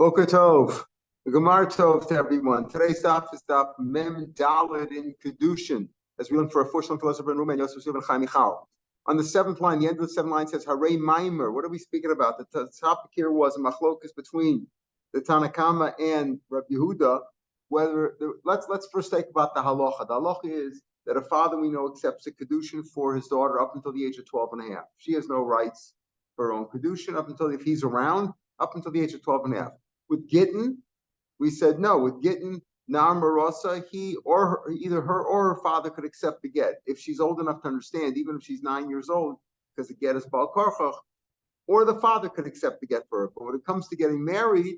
Boker Tov, Gemar Tov to everyone. Today's daf is daf Mem Daled in קידושין, as we learn for a Fushlan philosopher and Rumen Yosef and Chaim Michal. On the seventh line, the end of the seventh line says Harei Maimer. What are we speaking about? The topic here was a machlokas between the Tanakama and Rabbi Yehuda. Let's first think about the halacha. The halacha is that a father we know accepts a kedushin for his daughter up until the age of 12 and a half. She has no rights for her own kedushin up until, if he's around, up until the age of 12 and a half. With Gittin, we said no. With Gittin, Nar Marasa, either her or her father could accept the get. If she's old enough to understand, even if she's 9 years old, because the get is Bal Karchach, or the father could accept the get for her. But when it comes to getting married,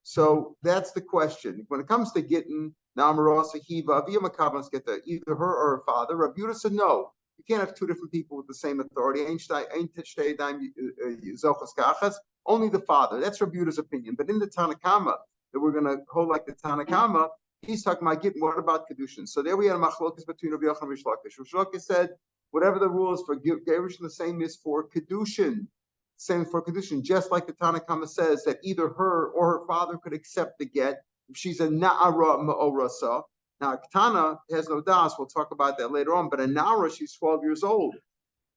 so that's the question. When it comes to Gittin, Nar Marasa, Hiva, Avia Makabas get that, either her or her father. Rabbi Yehuda said no. You can't have two different people with the same authority. Only the father. That's Rabbi Yehuda's opinion. But in the Tanakama, that we're going to hold like the Tanakama, he's talking about Gittin. What about קידושין? So there we had a machlokas between Rabbi Yochanan and Rish Lakish. Rish Lakish said, whatever the rule is for קידושין, the same is for קידושין. Same for קידושין. Just like the Tanakama says that either her or her father could accept the get if she's a Na'ara Ma'orasa. Now, Ktana has no das. We'll talk about that later on. But a Na'ara, she's 12 years old.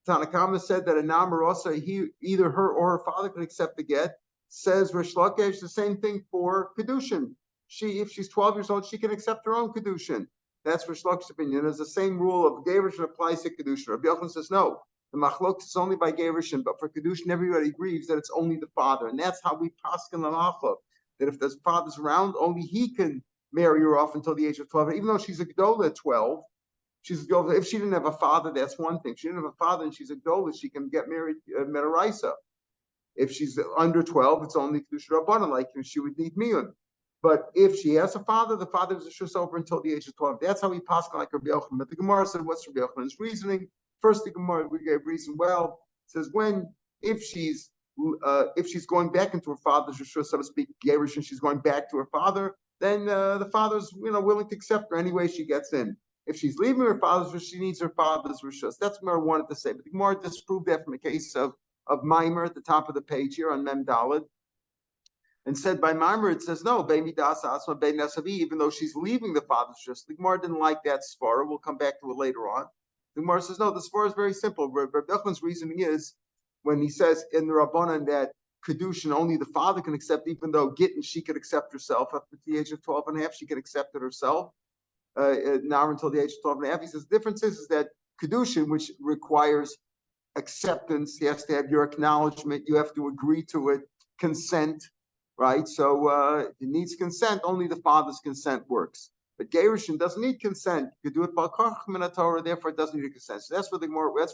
Tanakama said that a Na'ara, either her or her father could accept the get. Says Rish Lakish the same thing for קידושין. If she's 12 years old, she can accept her own קידושין. That's Rish Lakish's opinion. There's the same rule of Gerushin applies to קידושין. Rabbi Yochanan says no. The machlok is only by Gerushin, but for קידושין, everybody agrees that it's only the father, and that's how we paskin the machlok. That if the father's around, only he can marry her off until the age of 12. Even though she's a Gdola at 12, she's a Gdola. If she didn't have a father, that's one thing. If she didn't have a father and she's a Gdola, she can get married Metaraisa. If she's under 12, it's only Kedusha Rabbanan, like she would need miyun. But if she has a father, the father is a shus over until the age of 12. That's how we pass like Rabbi Yochanan. But the Gemara said, what's Rabbi Yochanan's reasoning? First, the Gemara we gave reason. Well, it says if she's going back into her father's shus, so to speak, Gerish, and she's going back to her father, then the father's willing to accept her any way she gets in. If she's leaving her father's shus, she needs her father's shus. That's what Gemara wanted to say. But the Gemara disproved that from a case of Maimer at the top of the page here on Mem Daled, and said by Maimer it says no, even though she's leaving the father's shus. The Gemara didn't like that svara. We'll come back to it later on. The Gemara says no, the svara is very simple. Rabbi Yochanan's reasoning is when he says in the Rabbanan that קידושין only the father can accept, even though Gittin she could accept herself up to the age of 12 and a half, she could accept it herself now until the age of 12 and a half. He says the difference is that קידושין, which requires acceptance, he has to have your acknowledgement, you have to agree to it, consent, right? So it needs consent, only the father's consent works. But Gerushin doesn't need consent. You can do it by Karch min Torah, therefore it doesn't need consent. So that's what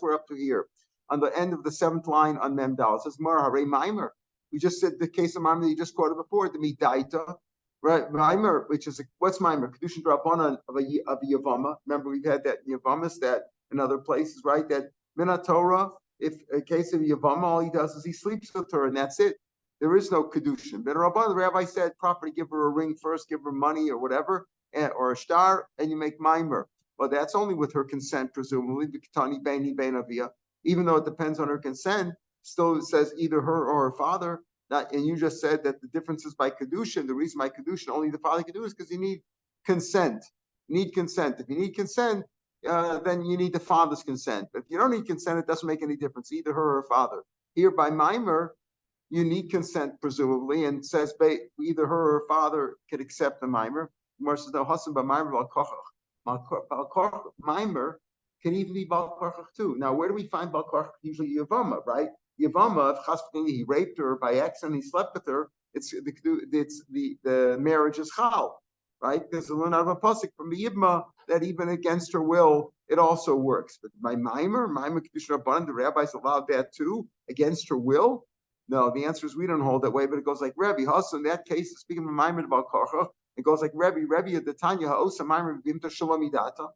we're up to here. On the end of the seventh line on Mem Dal, it says Mar Harei Maimer. We just said the case of Maimer that you just quoted before, the Midaita, right? Maimer, which is what's Maimer? קידושין Rabbanan of a Yavama. Remember, we've had that in Yavamas, that in other places, right? That Mina Torah, if a case of Yavama, all he does is he sleeps with her and that's it. There is no קידושין. But Rabban, the rabbi said, properly give her a ring first, give her money or whatever, or a star, and you make Maimer. Well, that's only with her consent, presumably. Even though it depends on her consent, still it says either her or her father. And you just said that the difference is by קידושין. The reason by קידושין only the father can do is because you need consent. If you need consent, then you need the father's consent. But if you don't need consent, it doesn't make any difference, either her or her father. Here by Maimer, you need consent, presumably, and it says either her or her father could accept the Maimer. Gemara says, no, Hasan by Maimer, Maimer can even be Bal Karchach too. Now, where do we find Bal Karchach? Usually Yavama, right? Yavama, if he raped her by accident, he slept with her, the marriage is Chal. Right? There's a learn out of a pasuk from the Yibma that even against her will, it also works. But by Maimer קידושין Rabbanan, the rabbis allowed that too, against her will? No, the answer is we don't hold that way, but it goes like Rebbe. Also, in that case, speaking of Maimer about Karcha, it goes like Rebbe at the Tanya, Ha'osa Maimer B'imta Shalomidata.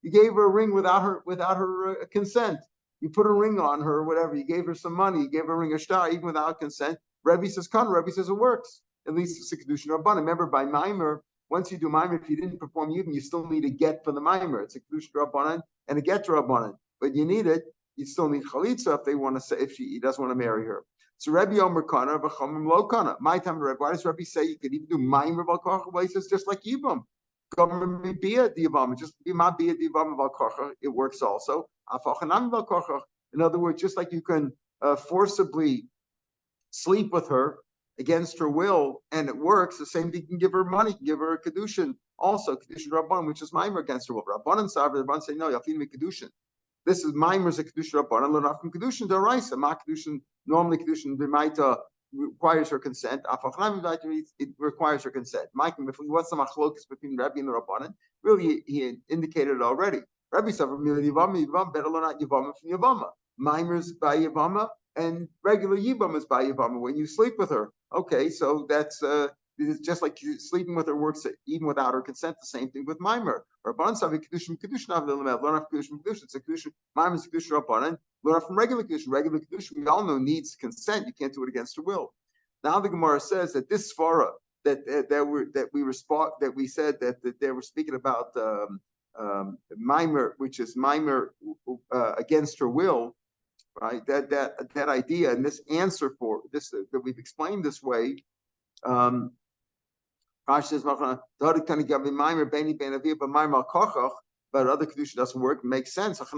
You gave her a ring without her consent. You put a ring on her or whatever. You gave her some money. You gave her a ring, a star, even without consent. Rebbe says, Rebbe says it works. At least it's a קידושין Rabbanan. Remember, by Maimer, once you do Maimer, if you didn't perform Yibum, you still need a get for the Maimer. It's a קידושין Rabbanan and a get to Rabbanan. But you need it. You still need Chalitza if they want to say, he doesn't want to marry her. So Rabbi Omer Kana, V'chomim Lo Kana. My time, Rabbi. Why does Rabbi say you could even do Maimer Bal Kocha? Well, he says just like Yibam. Just be my Bia Divam Bal Kocha. It works also. Afachanam Bal Kocha. In other words, just like you can forcibly sleep with her against her will, and it works. The same thing, you can give her money, can give her a kedushin, also kedushin rabban, which is maimer against her will. Rabbanan sav, the rabban say no, yafin me kedushin. This is maimer's a kedushin rabbanan, learn from kedushin daraisa. Ma kedushin, normally kedushin b'maita requires her consent. It requires her consent. What's the machlokas between Rabbi and the rabbanan? Really, he indicated it already. Rabbi sav, better learn out yivama from yivama. Maimer's by yivama, and regular yibam is by yibam when you sleep with her. Okay, so that's it's just like sleeping with her works even without her consent. The same thing with mimer. Rabbanan savi kedushin learn off kedushin. It's a kedushin. Mimer is kedushin rabbanan. Learn off from regular kedushin. Regular kedushin we all know needs consent. You can't do it against her will. Now the Gemara says that this svara that we said that they were speaking about mimer, which is mimer against her will. Right, that idea and this answer for this that we've explained this way. Rashi says, but other kedusha doesn't work. It makes sense. It's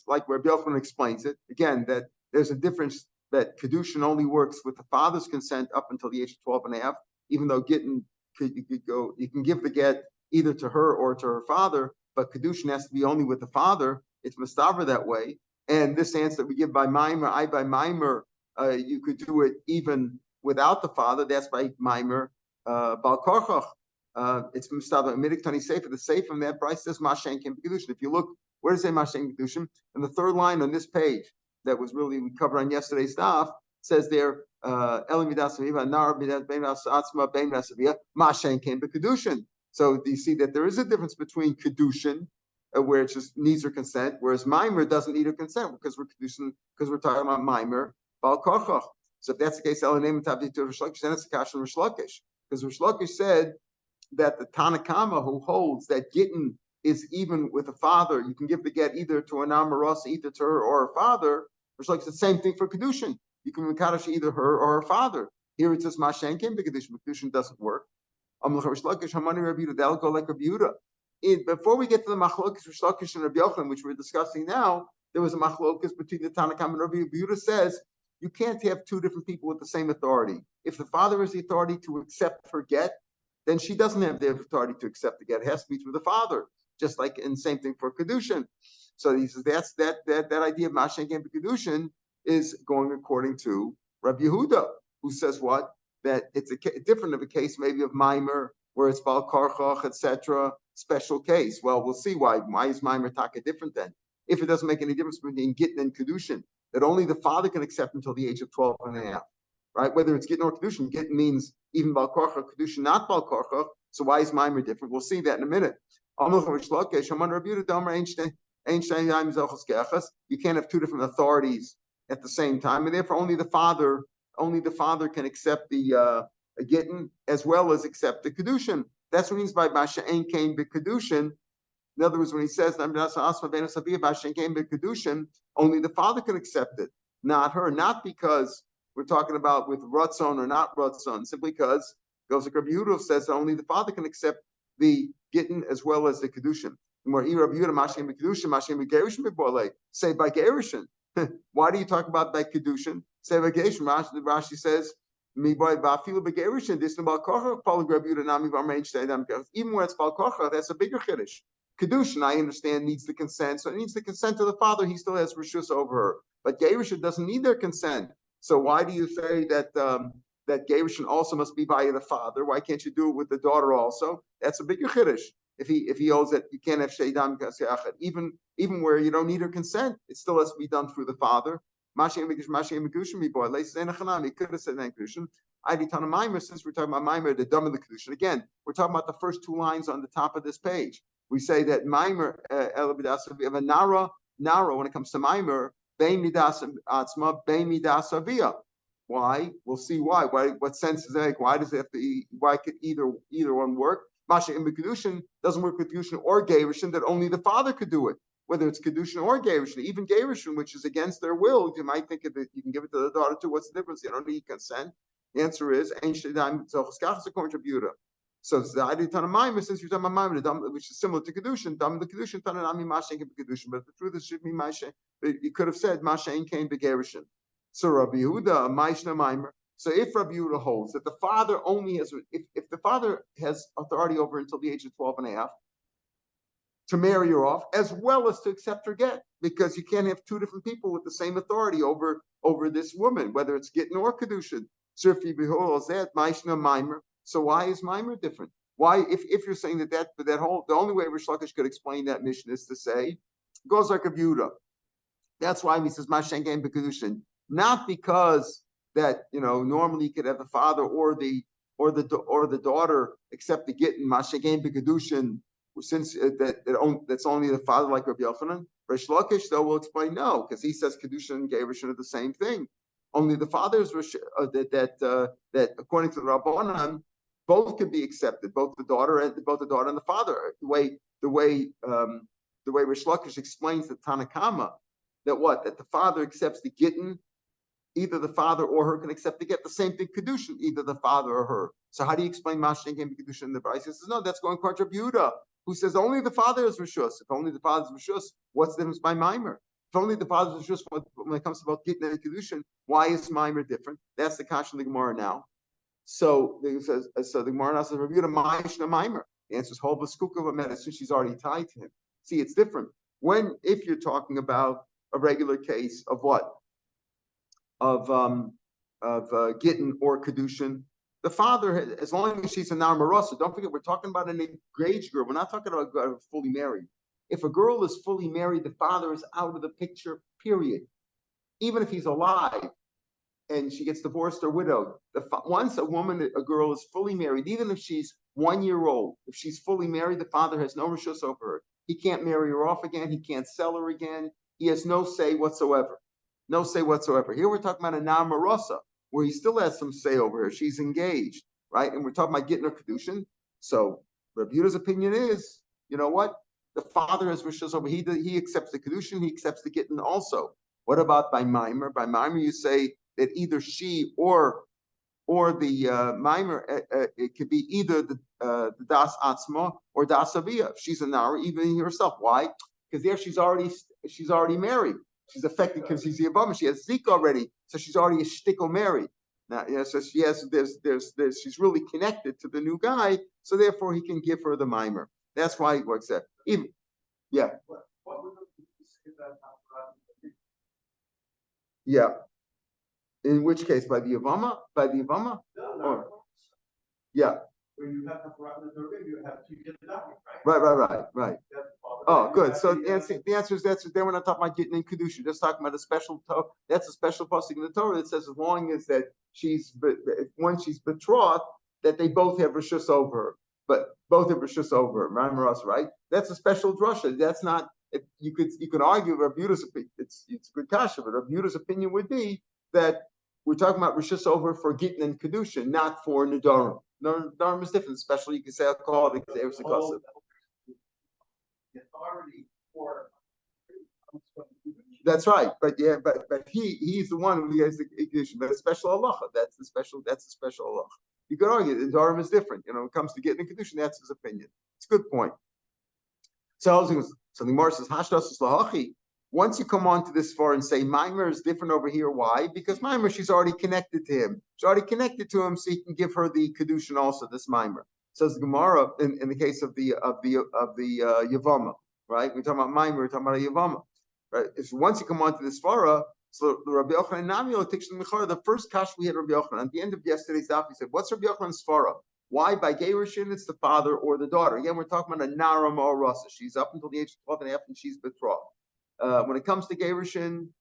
like Rabbi Yochanan explains it again that there's a difference that kedushin only works with the father's consent up until the age of 12 and a half. Even though you can give the get either to her or to her father. But kedushin has to be only with the father. It's mustaver that way. And this answer that we give by mimer, by mimer, you could do it even without the father. That's by mimer bal korchach. It's mustaver. Midik tani sefer. The sefer from that price says mashen kem kedushin. If you look, where does it say mashen kedushin? And the third line on this page that was really we covered on yesterday's daf says there elim midas aviva nar midas ben atzma ben asavia mashen kem kedushin. So do you see that there is a difference between kedushin, where it just needs her consent, whereas mimer doesn't need her consent because we're talking about mimer bal kochach. So if that's the case, then it's a kash on Rish Lakish, because Rish Lakish said that the Tanakama who holds that gittin is even with a father, you can give the get either to an amaros, either to her or her father. Rish Lakish said the same thing for kedushin. You can mekadosh either her or her father. Here it says mashenkim kedushin. Kedushin doesn't work. They'll go like Rabbi Yehuda. Before we get to the machlokas Rish Lakish and Rabbi Yochanan, which we're discussing now, there was a machlokas between the Tanakam and Rabbi Yehuda says you can't have two different people with the same authority. If the father has the authority to accept her get, then she doesn't have the authority to accept the get. It has to be through the father, just like in same thing for kedushin. So he says that's that idea of mashen kem kedushin is going according to Rabbi Yehuda, who says what? That it's different of a case maybe of mimer where it's bal karchach, etc. Special case. Well, we'll see why. Why is mimer taka different then? If it doesn't make any difference between gittin and kedushin, that only the father can accept until the age of 12 and a half, right? Whether it's gittin or kedushin, gittin means even bal karchach, kedushin not bal karchach. So why is mimer different? We'll see that in a minute. You can't have two different authorities at the same time, and therefore only the father can accept the gittin as well as accept the kedushin. That's what he means by Basha'en came b'kedushin. In other words, when he says only the father can accept it, not her. Not because we're talking about with ratzon or not ratzon, simply because goes like Rabbi Yehuda says that only the father can accept the gittin as well as the kedushin. Say by gerushin. Why do you talk about by kedushin? Say by gerushin. Rashi says. Even when it's bal kocha, that's a bigger chiddush. Kedushin, I understand, needs the consent, so it needs the consent of the father. He still has reshus over her, but gerushin doesn't need their consent. So why do you say that that gerushin also must be by the father? Why can't you do it with the daughter also? That's a bigger chiddush. If he holds that you can't have sheidam even where you don't need her consent, it still has to be done through the father. He could have said kedushin. Since we're talking about mimer, the dam of the kedushin. Again, we're talking about the first two lines on the top of this page. We say that mimer nara when it comes to mimer bein midas atzma bein midas avia. Why? We'll see why. What sense is that? Why does it have to? Why could either one work? Masha in kedushin doesn't work with kedushin or gerushin. That only the father could do it. whether it's Kiddushin or Gerushin, even Gerushin, which is against their will, you might think that you can give it to the daughter too. What's the difference? You don't need consent. The answer is, so since you're talking about which is similar to Kedushin, the Kedushin Tananami Mashen Kedushin, but the truth is should be Mashen. You could have said Mashen came Begerushin. So Rabbi Yehuda, Maishna Maimer. So if Rabbi Yehuda holds that the father only has, if the father has authority over until the age of 12 and a half to marry her off, as well as to accept her get, because you can't have two different people with the same authority over this woman, whether it's Gittin or Kedushin. So if he beholds that, Maishna Maimer. So why is Maimer different? Why, if you're saying that whole, the only way Rish Lakish could explain that mission is to say, goes like a Yehuda. That's why he says Mashen came Kedushin, not because that normally you could have the father or the daughter accept the Gittin Mashen came Kedushin, since that's only the father, like Rabbi Yochanan. Rish Lakish though will explain no, because he says Kedushin and Gerushin are the same thing. Only the fathers that according to the Rabbanan, both could be accepted, both the daughter and the father. The way Rish Lakish explains the Tanakama, that the father accepts the Gittin, either the father or her can accept the get. The same thing Kedushin, either the father or her. So how do you explain Mashen came Kedushin in the Brayso? He says no, that's going contra Yehuda, who says only the father is Rishus. If only the father is Rishus, what's the difference by Maimer? If only the father is Rishus when it comes to about Gittin and Kedushin, why is Maimer different? That's the Kasha in the Gemara now. So the Gemara now says, review the Ma'ishna Maimer. The answer is Holba Skukova medicine. She's already tied to him. See, it's different. If you're talking about a regular case of what? Of Gittin or Kedushin, the father, as long as she's a Narmarasa, don't forget, we're talking about an engaged girl. We're not talking about fully married. If a girl is fully married, the father is out of the picture, period. Even if he's alive and she gets divorced or widowed, once a girl is fully married, even if she's 1 year old, if she's fully married, the father has no rishus over her. He can't marry her off again. He can't sell her again. He has no say whatsoever. No say whatsoever. Here we're talking about a Narmarasa, where he still has some say over her. She's engaged, right? And we're talking about Gittin or Kedushin. So Rabbi Yehuda's opinion is, you know what? The father has rishus over. He accepts the Kedushin. He accepts the Gittin also. What about by Maimer? By Maimer, you say that either she or the Maimer, it could be either the Das Atzma or Das Aviyah. If she's a Nara, even herself. Why? Because there she's already married. She's affected because she's the Obama. She has Zika already, so she's already a shtickle married. Now, so she has she's really connected to the new guy, so therefore he can give her the Maimer. That's why he works that. Even, yeah. Yeah. In which case, by the Obama? Or, yeah. When you have the you have to get the Dapim, Right. Oh, good. So the answer is then we're not talking about getting in Kedushin, just talking about a special that's a special pasuk in the Torah that says as long as that when she's betrothed, that they both have rishus over her. But both have rishus over her, right? That's a special drasha. That's not you could argue Rav Yehuda's opinion. It's a good kasha, but Rav Yehuda's opinion would be that we're talking about rishus over for Gittin and Kedushin, not for Nedarim. Nedarim is different, especially you can say alcoholic, because there's a the authority for that's right, but he's the one who has the Kedushin, but a special halacha. That's a special halacha. You could argue the Nedarim is different. When it comes to Gittin and Kedushin, that's his opinion. It's a good point. So the Gemara says, Hashdas lahachi. Once you come on to this far and say Maimer is different over here, why? Because Maimer, she's already connected to him. She's already connected to him, so he can give her the Kedushin also, this Maimer. Says the Gemara in the case of the Yavama, right? We're talking about Maimer, we're talking about a Yavama. Right? If once you come on to this far, so the Rabbi Yochanan Namio Tikshin Michara, the first kash we had Rabbi Yochanan, at the end of yesterday's daf, he said, what's Rabbi Yochanan's svara? Why by Gerushin it's the father or the daughter? Again, we're talking about a Nara or Rasa. She's up until the age of 12 and a half and she's betrothed. When it comes to Gerushin,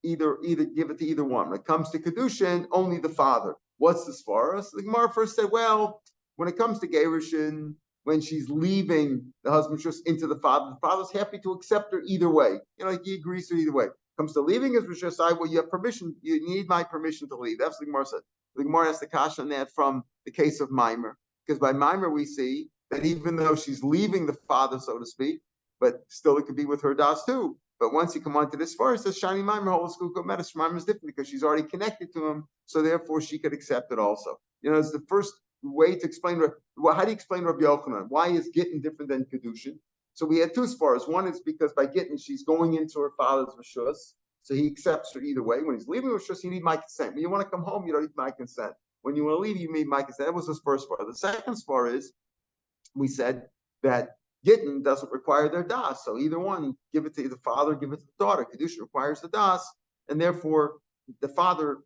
either give it to either one. When it comes to Kedushin, only the father. What's the svara? So the Gemara first said, well, when it comes to Gerushin, when she's leaving the husband just into the father's happy to accept her either way. He agrees to either way. Comes to leaving his Rosh Hashanah, well, you have permission, you need my permission to leave. That's what the Gemara said. The Gemara has the kasha on that from the case of Maimer. Because by Maimer we see that even though she's leaving the father, so to speak, but still it could be with her das too. But once you come on to this far, it says Shani Maimer whole school medicine. Maimer is different because she's already connected to him, so therefore she could accept it also. It's the first way to explain. Well, how do you explain Rabbi Yochanan? Why is Gittin different than Kedushin? So we had two svaras. One is because by Gittin she's going into her father's rishus, so he accepts her either way. When he's leaving rishus, you need my consent. When you want to come home, you don't need my consent. When you want to leave, you need my consent. That was his first svara. The second svara is we said that Gittin doesn't require their das, so either one, give it to the father, give it to the daughter. Kedushin requires the das, and therefore the father,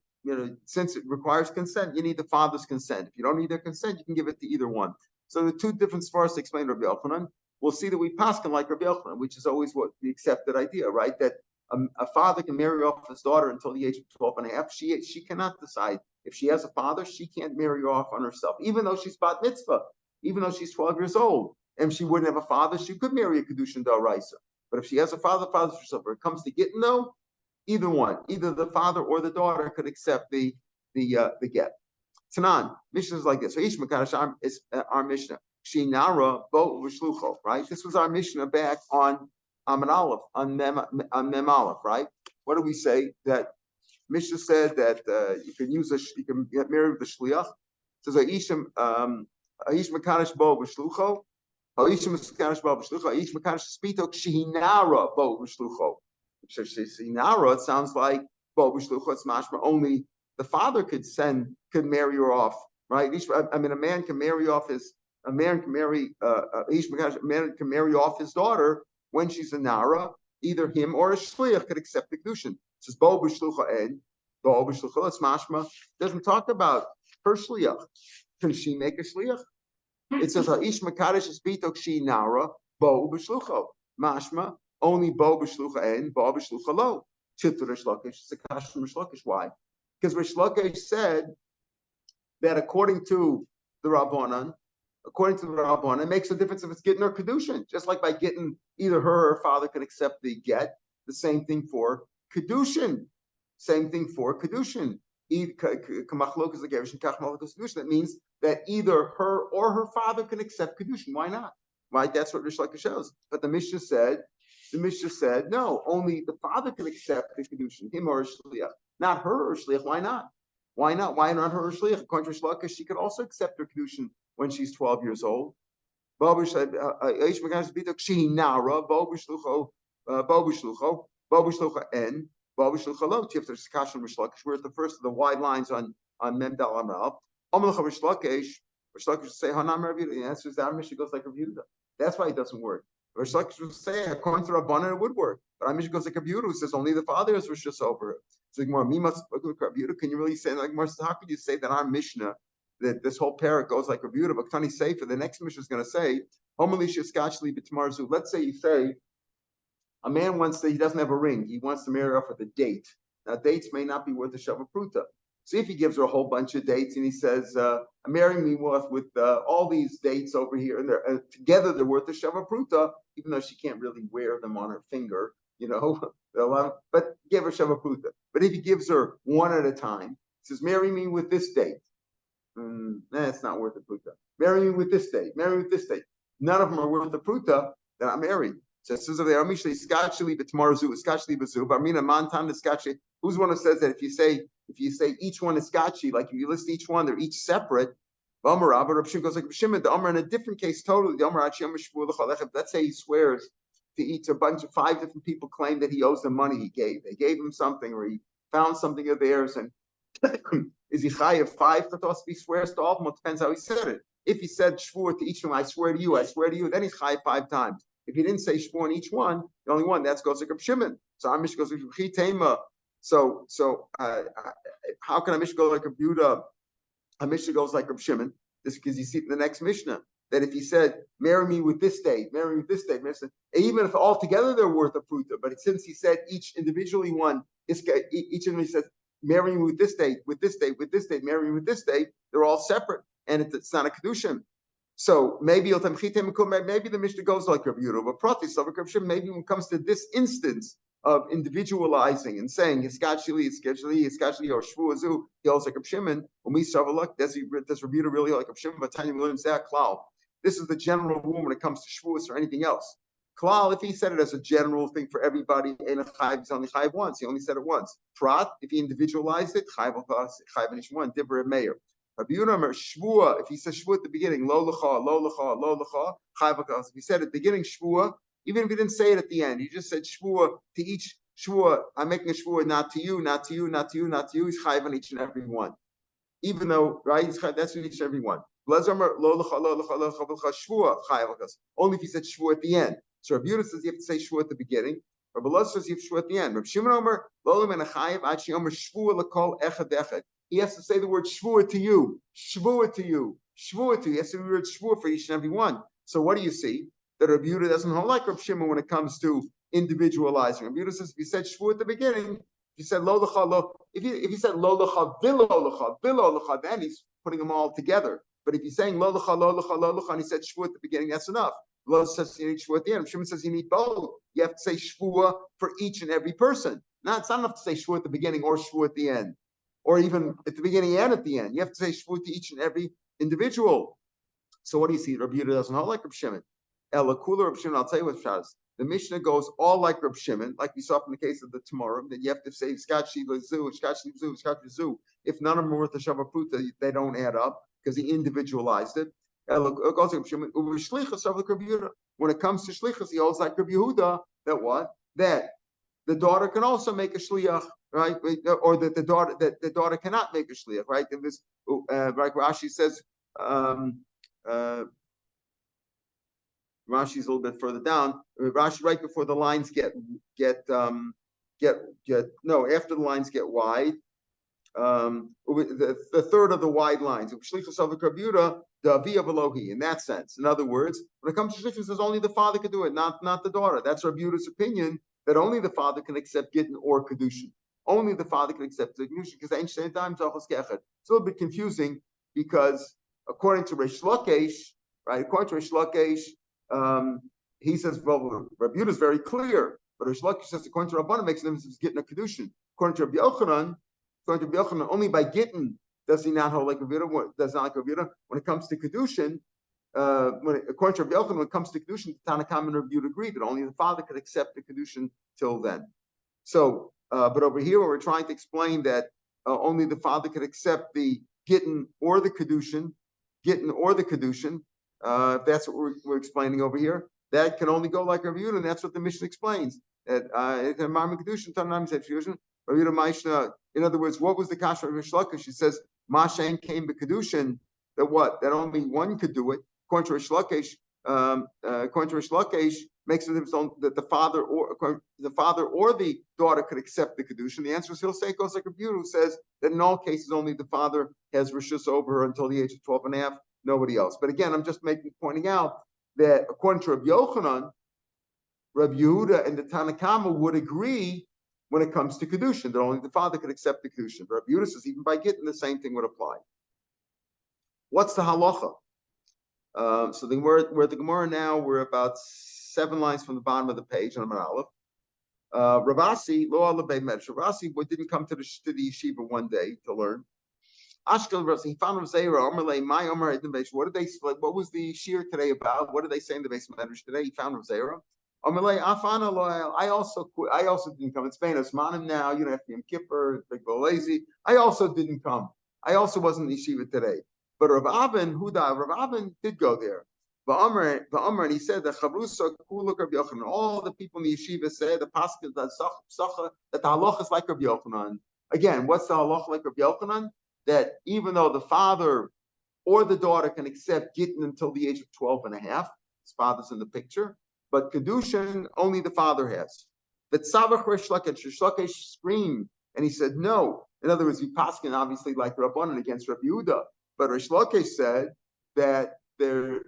since it requires consent, you need the father's consent. If you don't need their consent, you can give it to either one. So the two different svaras to explain Rabbi Yochanan. We'll see that we paskin like Rabbi Yochanan, which is always what the accepted idea, right? That a father can marry off his daughter until the age of 12 and a half. She cannot decide. If she has a father, she can't marry off on herself, even though she's bat mitzvah, even though she's 12 years old. And she wouldn't have a father, she could marry a Kedushin Da'araisa. But if she has a father, father's herself. When it comes to Gittin, though, either one, either the father or the daughter could accept the get. Tanan, Mishnah is like this. So Ish Makadash is our Mishnah. Shinara bo v'shlucho, right? This was our Mishnah back on Amid Aleph, on Mem Aleph, right? What do we say? That Mishnah said that you can get married with the shliach. It says Aish Makadash bo v'shlucho. Aish Makadash bo v'shlucho. Aish Makadash spitok shinara bo v'shlucho. Shinara, it sounds like bo v'shlucho. It's mashma only the father could marry her off, right? A man can marry off a man can marry off his daughter when she's a nara. Either him or a shliach could accept the kedushin. It says bo b'shlucha en, bo b'shlucha. It's mashma. Doesn't talk about her shliach. Can she make a shliach? It says ha'ish makadosh is bitok she nara bo b'shlucha. Mashma only bo b'shlucha en, bo b'shlucha lo. Chitur Rish Lakish. It's a kash from Rish Lakish. Why? Because Rish Lakish said that according to the Rabbanan, it makes a difference if it's Gittin or Kedushin. Just like by Gittin, either her or her father can accept the get. The same thing for Kedushin. That means that either her or her father can accept Kedushin. Why not? Right? That's what Rish Lakish shows. But the Mishnah said, no, only the father can accept the Kedushin, him or a shliach. Not her or shliach. Why not? Why not? Why not her or shliach? According to Rish Lakish, she could also accept her Kedushin when she's 12 years old. We're at the first of the wide lines on Mem Dal Amal. Rish Lakish would say, the answer is that Mishnah goes like Rav Yehuda. That's why it doesn't work. Rish Lakish would say, according to Rabbanan, it would work. But our Mishnah goes like Rav Yehuda, who says only the father is rishus over it. It's like more, can you really say, like, how could you say that our Mishnah, that this whole parak goes like Rav Yehuda, but Tani Sefer, the next Mishnah is going to say, let's say you say, a man he doesn't have a ring, he wants to marry off with a date. Now, dates may not be worth a shava pruta. So if he gives her a whole bunch of dates and he says, marrying me with all these dates over here, and together they're worth a shava pruta, even though she can't really wear them on her finger, but give her shava pruta. But if he gives her one at a time, he says, marry me with this date. It's not worth a pruta. Marry me with this date. Marry me with this date. None of them are worth a pruta. Then I'm married. So it says over there, Skachli b'tmarzu, Skachli b'zu, Barmina mantan Skachli. Who's one who says that if you say each one is Skachli, like if you list each one, they're each separate. Rav Shimon goes like Shimon, the Amr in a different case totally. The Amr let's say he swears to each a bunch of 5 different people claim that he owes them money he gave. They gave him something or he found something of theirs and is he chayav 5 katos? He swears to all of them. It depends how he said it. If he said shvur to each of them, I swear to you, then he's chayav 5 times. If he didn't say shvur on each one, the only one, that's goes like Reb Shimon. So our Mishnah goes like Chitema. So how can a Mishnah go like Reb Yehuda? A Mishnah goes like Reb Shimon. This because you see in the next Mishnah that if he said, marry me with this date, even if all together they're worth a pruta, but since he said each individually one, each of them says, marry me with this date, marry me with this date, they're all separate, and it's not a kedushin. So maybe the Mishnah goes like Rav Yehuda, but pratis like Rav Shimon. Maybe when it comes to this instance of individualizing and saying Hiskachli, or Shvuazu, he also like Rav Shimon. When we shavalak, does Rav Yehuda really like Rav Shimon? But Tanya learns that klal. This is the general rule when it comes to Shvuas or anything else. Klal, if he said it as a general thing for everybody, he's only chayiv once. He only said it once. Prat, if he individualized it, chayiv one. Rav Meir. Rabbi Yehuda shvua, if he says shvua at the beginning, lo lecha, lo lecha, lo lecha, chayiv. If he said at the beginning shvua, even if he didn't say it at the end, he just said shvua to each shvua. I'm making a shvua not to you, not to you, not to you, not to you. He's chayiv on each and every one. Even though, right, that's each and every one. Only if he said shvua at the end. So Rabbi Yehuda says you have to say shvua at the beginning. Rabbi Elazar says you have to shvua at the end. Rabbi Shimon Omer, lo lemen chayiv ad sheyomer shvua lekol echad echad. He has to say the word shvua to you, shvua to you, shvua to you. He has to say the word shvua for each and every one. So what do you see? That Rabbi Yehuda doesn't hold like Rabbi Shimon when it comes to individualizing. Rabbi Yehuda says if you said shvua at the beginning, if you said lo lecha lo, if he said lo lecha v'lo lecha, then he's putting them all together. But if he's saying lo lecha lo lecha lo lecha, and he said shvua at the beginning, that's enough. Lo says you need shvua at the end. Shimon says you need both. You have to say shvua for each and every person. Now it's not enough to say shvua at the beginning or shvua at the end, or even at the beginning and at the end. You have to say shvua to each and every individual. So what do you see? Rabbi Yehuda doesn't hold like Rabbi Shimon. Elakula Rabbi Shimon. I'll tell you what Shas. The Mishnah goes all like Rabbi Shimon, like we saw in the case of the tomorrow, that you have to say Shkat Shiva Zu, Shkat Shiva Zu, Shkat Zu. If none of them are worth a Shavah Pruta, they don't add up because he individualized it. When it comes to shlichus, he holds like Rabbi Yehuda that what? That the daughter can also make a shliach, right? Or that the daughter cannot make a shliach, right? And this, like Rashi says, Rashi's a little bit further down. Rashi right before the lines after the lines get wide. The third of the wide lines. In that sense. In other words, when it comes to shlichus, says only the father can do it, not the daughter. That's Rabbi Yehuda's opinion that only the father can accept gittin or kedushin. Only the father can accept the kedushin because ancient times it's a little bit confusing because according to Reish Lakish, right? According to Reish Lakish, he says, well, Rabbi Yehuda is very clear, but Reish Lakish says according to Rabbanan makes them gittin or kedushin. According to Rabbi Yochanan, only by gittin does he not hold like Rabbi Yehuda, does not like Rabbi Yehuda. When it comes to kedushin, according to Rabbi Yochanan, when it comes to kedushin, Tanakam and Rabbi Yehuda agree that only the father could accept the kedushin till then. So, but over here, we're trying to explain that only the father could accept the gittin or the kedushin, if that's what we're explaining over here. That can only go like Rabbi Yehuda, and that's what the Mishnah explains. That in other words, what was the kasha of Reish Lakish? She says, Mashen came to Kedushin, that what? That only one could do it. According to Reish Lakish, makes it that the father or the daughter could accept the Kedushin. The answer is he'll say it goes like Rabbi Yehuda, who says that in all cases only the father has rishus over her until the age of 12 and a half, nobody else. But again, I'm just pointing out that according to Rabbi Yochanan, Rabbi Yehuda and the Tanakama would agree when it comes to Kedushin, that only the father could accept the Kedushin. But Rabbi Yehuda says even by getting the same thing would apply. What's the halacha? So we're at the Gemara now. We're about 7 lines from the bottom of the page on Amar Aleph. Ravasi, lo alabei medrash. Ravasi didn't come to the yeshiva one day to learn. Ashkel Ravasi, he found Rav Zera, Omerlei, my Omer in the base. What was the Shiur today about? What did they say in the base medrash today? He found Rav Zera. Omerlei, Afana loyal. I also didn't come. It's famous. Manim now. You don't have to be Kippur, big lazy. I also didn't come. I also wasn't in yeshiva today. But Rav Avin, Rav Avin did go there. Va'amar, and he said that Chavrusa Kuluk Rabbi Yochanan. All the people in the yeshiva said the pasuk that the halacha is like Rabbi Yochanan. Again, what's the halacha like Rabbi Yochanan? That even though the father or the daughter can accept gittin until the age of 12 and a half, his father's in the picture, but kedushin only the father has. But Tzavach Reish Lakish screamed, and he said no. In other words, he paskin obviously like Rabbanan against Rabbi Yehuda. But Reish Lakish said that even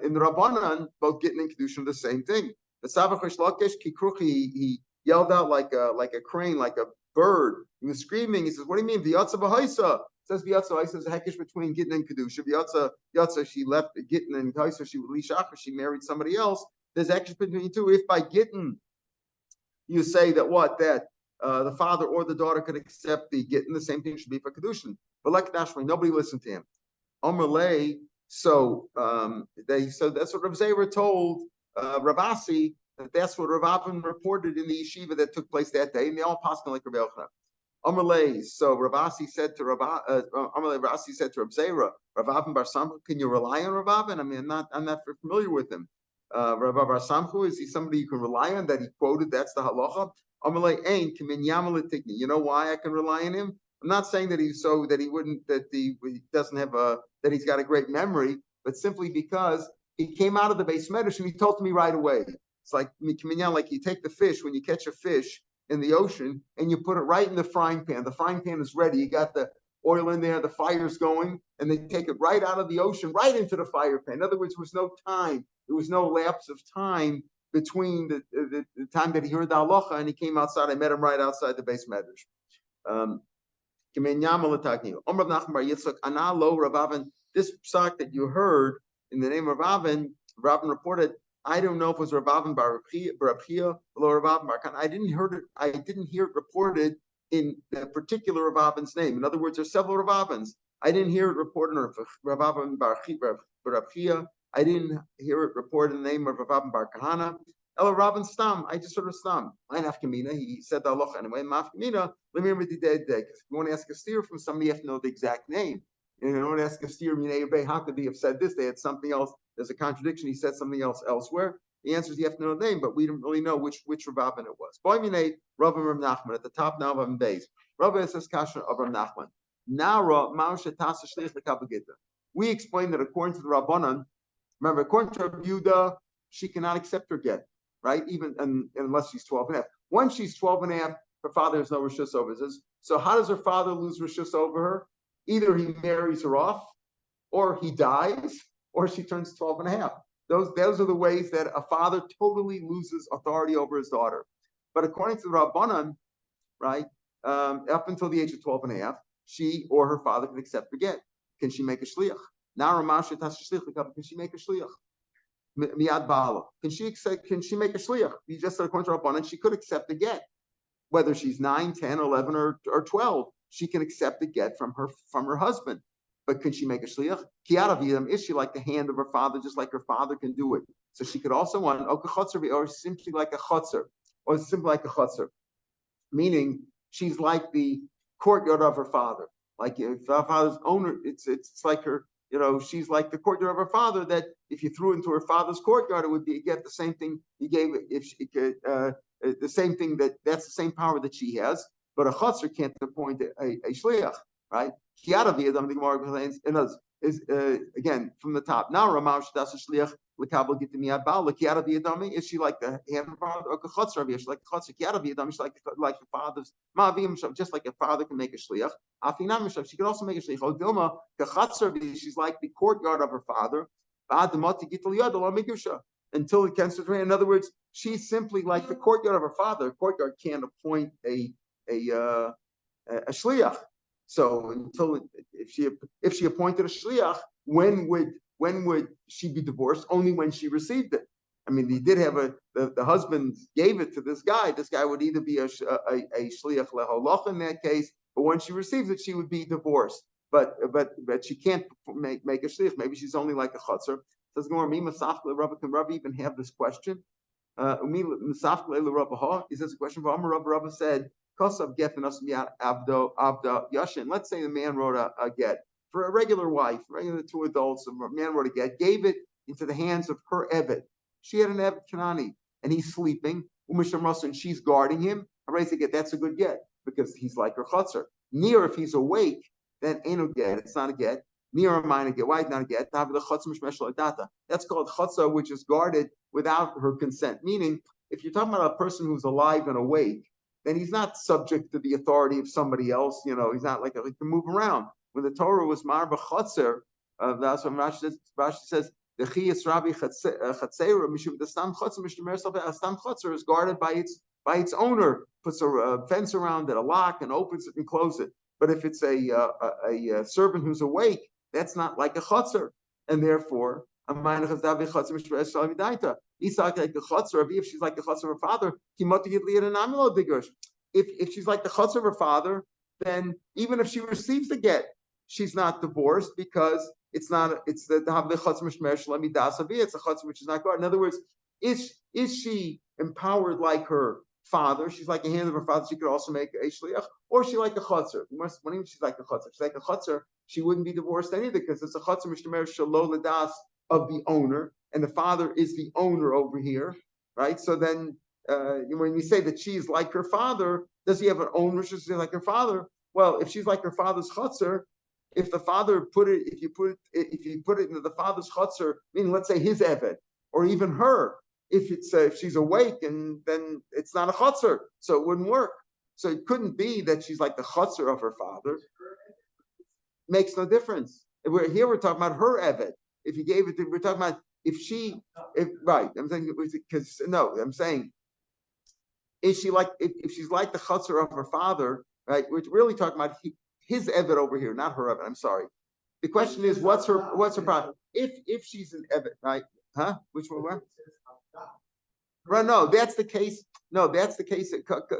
in the Rabbanan, both gittin and kedushin are the same thing. The Tzavach Reish Lakish kikruchi, he yelled out like a crane, like a bird. He was screaming. He says, "What do you mean? V'yatza b'haisa." It says v'yatza b'haisa is a hekesh between gittin and kedusha. V'yatza, she left gittin and haisa. She she married somebody else. There's a hekesh between the two. If by gittin you say that the father or the daughter could accept the gittin, the same thing should be for kedushin. But like Nashmi, nobody listened to him. Omerlei. So that's what Rav Zera told Ravasi, that's what Rav Avin reported in the yeshiva that took place that day, and they all passed like Rav Yochanan. Amalei, so Ravasi said to Ravasi said to Rav Zera, Rav Avin Bar Samchu, can you rely on Rav Avin? I mean, I'm not familiar with him. Rav Bar Samchu, is he somebody you can rely on that he quoted? That's the halacha. Amalei Ein Kimin Yamal Tikni. You know why I can rely on him? I'm not saying that he doesn't have that he's got a great memory, but simply because he came out of the base medrash and he told me right away. It's like you take the fish, when you catch a fish in the ocean and you put it right in the frying pan. The frying pan is ready. You got the oil in there, the fire's going, and they take it right out of the ocean, right into the fire pan. In other words, there was no time. There was no lapse of time between the time that he heard the halacha and he came outside. I met him right outside the base medrash. This psak that you heard in the name of Ravin reported, I don't know if it was Rav Avin Bar Abchia or Rav Avin Bar Kana. I didn't hear it reported in the particular Rav Avin's name. In other words, there's several Rav Avins. I didn't hear it reported in Rav Avin Bar Abchia. I didn't hear it reported in the name of Rav Avin Bar Kahana. Ela Rabin Stam. I just heard of Stam. Ein Afkamina. He said the halacha anyway. Mafkamina. Let me remember the dead day. Because if you want to ask a steer from somebody, you have to know the exact name. And if you want to ask a steer, how could they have said this? They had something else. There's a contradiction. He said something else elsewhere. The answer is you have to know the name, but we didn't really know which Rav Avin it was. Boimine Rav Nachman at the top now of base. Rav says Kasha of Rav Nachman. Nara Mausha Tasa Shliach Lekabagita. We explained that according to the Rabbanan, remember, according to Rav Yehuda, she cannot accept her get, right? Even unless she's 12 and a half. Once she's 12 and a half, her father has no rishus over her. So how does her father lose rishus over her? Either he marries her off, or he dies, or she turns 12 and a half. Those are the ways that a father totally loses authority over his daughter. But according to the Rabbanan, right, up until the age of 12 and a half, she or her father can accept the get. Can she make a shliach? Now can she make a shliach? Miyad ba'ala. Can she make a shliach? You just said according to Rabbanan, she could accept the get. Whether she's 9, 10, 11, or 12, she can accept the get from her husband. But can she make a shliach? Is she like the hand of her father, just like her father can do it? So she could also want or simply like a chotzer, meaning she's like the courtyard of her father. Like if her father's owner, it's like her, she's like the courtyard of her father. That if you threw into her father's courtyard, it would be get the same thing he gave. If she could, the same thing that's the same power that she has. But a chotzer can't appoint a shliach, right? Is again from the top. Now Ramash das shliach lekabel gitmiyad bal lekiyad v'yadami. Is she like the hand of father or chotzer? Is she like the chotzer? Kiyad v'yadami. She's like the father's ma'avim. Just like a father can make a shliach. Afinam mishav. She can also make a shliach. Odilma kachotzer. She's like the courtyard of her father. Until it cancels her. In other words, she's simply like the courtyard of her father. A courtyard can't appoint a shliach. So if she appointed a shliach, when would she be divorced? Only when she received it. I mean, he did have the husband gave it to this guy. This guy would either be a shliach leholach in that case, but when she receives it, she would be divorced. But she can't make a shliach. Maybe she's only like a chotzer. Says can Rav even have this question? He says a question. Rav said, Kosav gefen us abdo yashin. Let's say the man wrote a get for a regular wife, regular two adults. A man wrote a get, gave it into the hands of her eved. She had an eved Kanani, and he's sleeping. And she's guarding him. That's a good get because he's like her chotzer. Near, if he's awake, then ain't no get. It's not a get. Near a minor get. Why not a get? That's called chotzer, which is guarded without her consent. Meaning, if you're talking about a person who's alive and awake, then he's not subject to the authority of somebody else. He's not like he can move around. When the Torah was marba chotzer, that's what Rashi says. The chiyas rabbi chatzera mishum the stam chotzer mishmer stam chotzer is guarded by its owner. Puts a fence around it, a lock, and opens it and closes it. But if it's a servant who's awake, that's not like a chotzer, and therefore a minor chazdav chotzer mishmer shalom daita. Isak like the chotzer, if she's like the chotzer of her father, if she's like the chotzer of her father, then even if she receives the get, she's not divorced because it's the chotzer mishmer shalom dasavi. It's a chotzer which is not guarded. In other words, Is she empowered like her father? She's like a hand of her father. She could also make a shliach, or is she like a chutzer? What do you mean she's like a chutzer? She's like a chutzer. She wouldn't be divorced either because it's a chutzer mishtamer shelo ladas of the owner, and the father is the owner over here, right? So then, when you say that she's like her father, does he have an ownership? She's like her father. Well, if she's like her father's chutzer, if the father put it, if you put it into the father's chutzer, meaning let's say his eved, or even her, if she's awake, and then it's not a chutzer, so it wouldn't work. So it couldn't be that she's like the chutzer of her father. Makes no difference. We're talking about her eved. If you gave it to, we're talking about right. I'm saying because no, I'm saying is she like if she's like the chutzer of her father, right? We're really talking about his eved over here, not her eved. I'm sorry. The question is, what's her problem? If she's an eved, right? Huh? Which one? Right? No, that's the case. No, that's the case.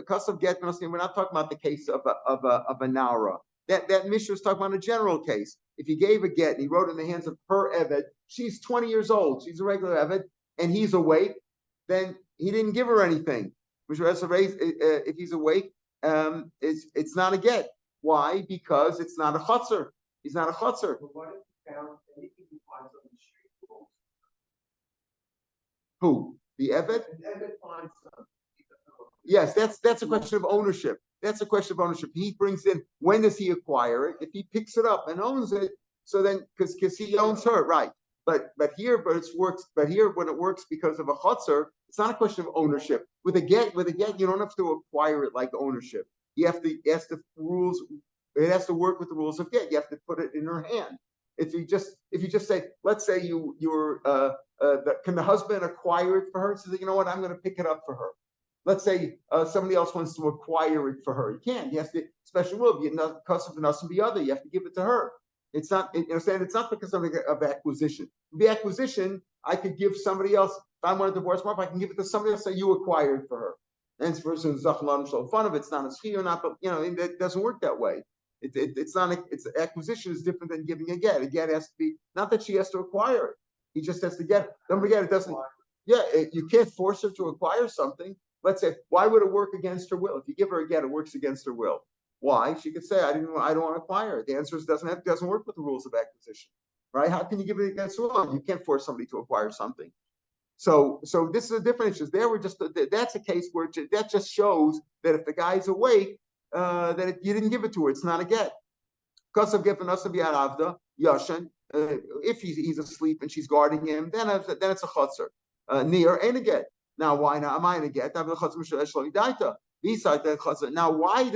Cus of get. We're not talking about the case of a naura. That Mishnah is talking about a general case. If he gave a get and he wrote in the hands of her eved, she's 20 years old. She's a regular eved, and he's awake. Then he didn't give her anything. If he's awake, it's not a get. Why? Because it's not a chutzer. He's not a chutzer. But what if he found anything he finds on the street? Who? The eved? An eved finds something. Yes, that's a question of ownership. That's a question of ownership. He brings in, when does he acquire it? If he picks it up and owns it, so then because he owns her, right? But here when it works because of a chutzer, it's not a question of ownership. With a get, you don't have to acquire it like ownership. You have to rules. It has to work with the rules of get. You have to put it in her hand. If you just say, let's say can the husband acquire it for her? So that, you know what, I'm going to pick it up for her. Let's say somebody else wants to acquire it for her. You can't. You have to special rule. Because of the other, you have to give it to her. It's not. You understand? It's not because of acquisition. The acquisition, I could give somebody else. If I want to divorce my wife, I can give it to somebody else. Say you acquired for her. And this person is so fun of it. It's not a Shiur or not, but it doesn't work that way. It's not. It's acquisition is different than giving a get. A get has to be not that she has to acquire it. He just has to get it. Don't forget, it doesn't. Yeah, you can't force her to acquire something. Let's say, why would it work against her will? If you give her a get, it works against her will. Why? She could say, I don't want to acquire it. The answer is it doesn't work with the rules of acquisition, right? How can you give it against her will? You can't force somebody to acquire something. So this is a different issue. That's a case where that just shows that if the guy's awake, you didn't give it to her. It's not a get. Because of giving us a bi'aravda, yashan. If he's asleep and she's guarding him, then it's a chutzer. Near ain't a get. Now, why not? Am I in a get? Now, why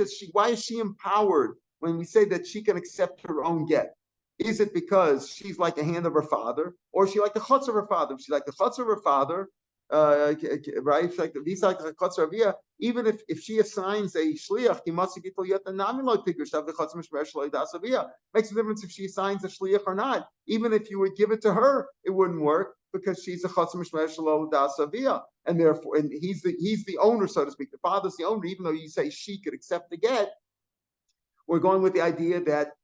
is she empowered when we say that she can accept her own get? Is it because she's like the hand of her father, or is she like the chutz of her father? If she's like the chutz of her father, right? Like the chutz of Avia. Even if she assigns a shliach, he must get yet the nominal figures of the chutz mishmer das Avia. Makes a difference if she assigns a shliach or not. Even if you would give it to her, it wouldn't work because she's a chutz mishmer das Avia, and therefore, and he's the owner, so to speak. The father's the owner, even though you say she could accept the get. We're going with the idea that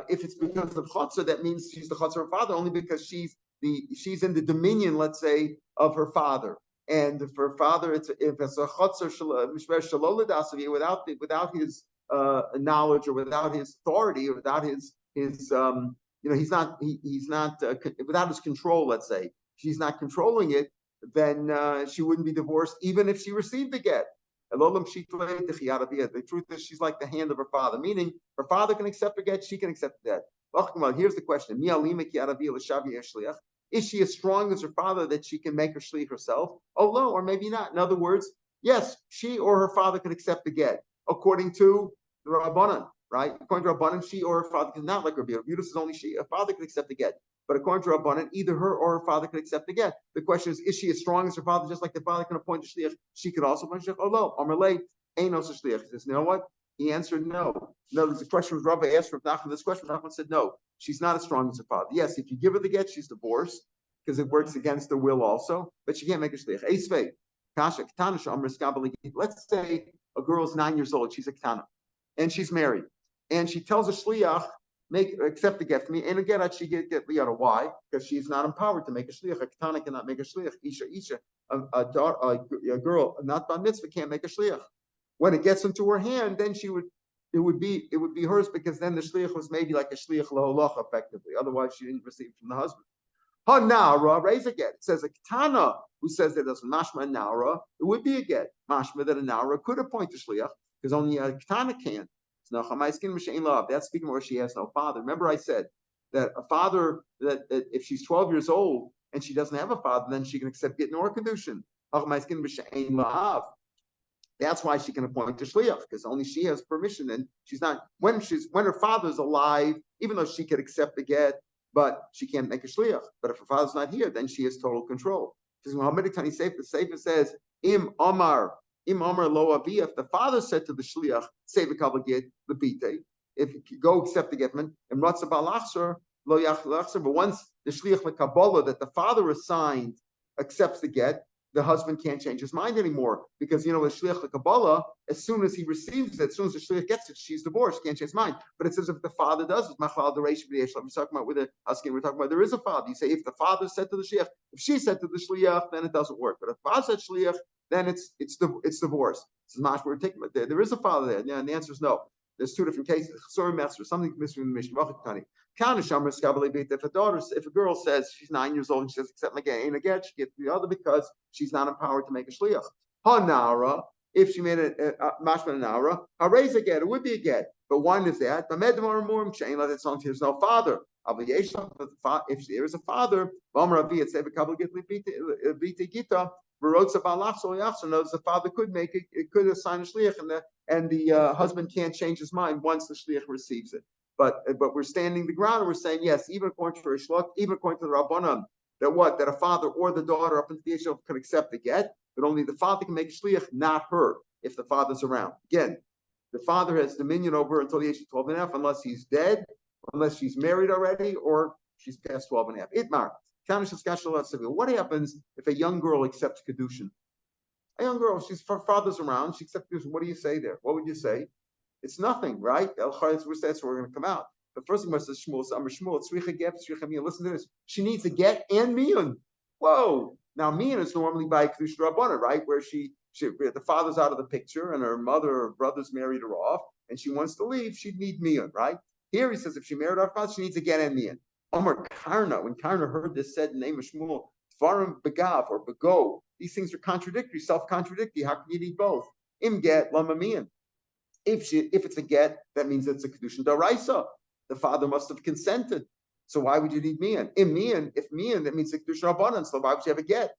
if it's because of chutzer, that means she's the chutzer of her father only because she's in the dominion, let's say, of her father. And for her father, if it's a chutzer mishmer shelo l'dasav, without his knowledge or without his authority or without his he's not without his control. Let's say she's not controlling it, then she wouldn't be divorced even if she received the get. The truth is, she's like the hand of her father, meaning her father can accept her get, she can accept that. Here's the question: is she as strong as her father that she can make her shliach herself? Oh, no, or maybe not. In other words, yes, she or her father can accept the get, according to the Rabbanan, right? According to Rabbanan, she or her father can not like Rabbi Yudus is only she. Her father can accept the get. But according to Rabbanan, either her or her father can accept the get. The question is she as strong as her father, just like the father can appoint a shliach? She could also appoint a shliach. Oh, no, Amarle, ain't no such shliach. He says, you know what? He answered no. No, the question was Rabbi asked Rav Nachman this question. Rav Nachman said, no, she's not as strong as her father. Yes, if you give her the get, she's divorced because it works against the will also, but she can't make a shliach. Eisvei, kasha, ketana, sh'amr skabali. Let's say a girl's 9 years old. She's a ketana, and she's married, and she tells a shliach accept the get from me. And again, she get liata. Why? Because she's not empowered to make a shliach. A ketana cannot make a shliach. Isha. A girl not bar mitzvah can't make a shliach. When it gets into her hand, then it would be hers, because then the shliach was maybe like a shliach laholacha effectively. Otherwise, she didn't receive from the husband. Ha naura, raise a get. It says a ketana who says that it's mashma naura, it would be a get. Mashma that a naura could appoint a shliach, because only a ketana can. That's speaking where she has no father. Remember, I said that a father, that if she's 12 years old and she doesn't have a father, then she can accept get nor קידושין. That's why she can appoint a shliach, because only she has permission, and she's not when her father's alive, even though she could accept the get, but she can't make a shliach. But if her father's not here, then she has total control. The Sefer says, Im Omar lo avi, if the father said to the shliach, say the get the bite, if you go accept the getman, and ratza balachser lo yachlachser, but once the shliach lekabbalah that the father assigned accepts the get, the husband can't change his mind anymore, because the shliach lekabbalah, as soon as he receives it, as soon as the shliach gets it, she's divorced, can't change his mind. But it says if the father does, it's machlal dereish b'yesh. We're talking about with the asking. We're talking about there is a father. You say if the father said to the shliach, if she said to the shliach, then it doesn't work. But if the father said shliach, then it's divorce. It's not we're taking, but there is a father there. Yeah, and the answer is no. There's two different cases. Something missing in the Mishnah. If a girl says she's 9 years old and she says accept my get, ain't a get, she gets the other because she's not empowered to make a shliach. Ha if she made a mashma nara, raise a get, it would be a get. But one is that it's on there's no father. If there is a father, knows the father could make it could assign a shliach, and the husband can't change his mind once the shliach receives it. But we're standing the ground and we're saying yes, even according to Rish Lok, even according to the Rabbanan, that a father or the daughter up into the age of can accept the get, but only the father can make a shliach, not her, if the father's around. Again, the father has dominion over her until the age of 12 and a half, unless he's dead, unless she's married already, or she's past 12 and a half. Itmar. What happens if a young girl accepts קידושין? A young girl, her father's around, she accepts קידושין. What do you say there? What would you say? It's nothing, right? That's where we're going to come out. The first thing says Shmuel, listen to this. She needs a get and miyun. Whoa! Now miyun is normally by קידושין rabbanan, right? Where the father's out of the picture and her mother or brother's married her off, and she wants to leave. She'd need miyun, right? Here he says if she married her father, she needs a get and miyun. Amar Karna, when Karna heard this said in the name of Shmuel, Tvarim begav or bego, these things are contradictory, self-contradictory. How can you need both? Im get lama miyun. If it's a get, that means it's a קידושין daraisa. The father must have consented. So why would you need miyun? Im miyun, if miyun, that means a קידושין rabbanan. So why would you have a get?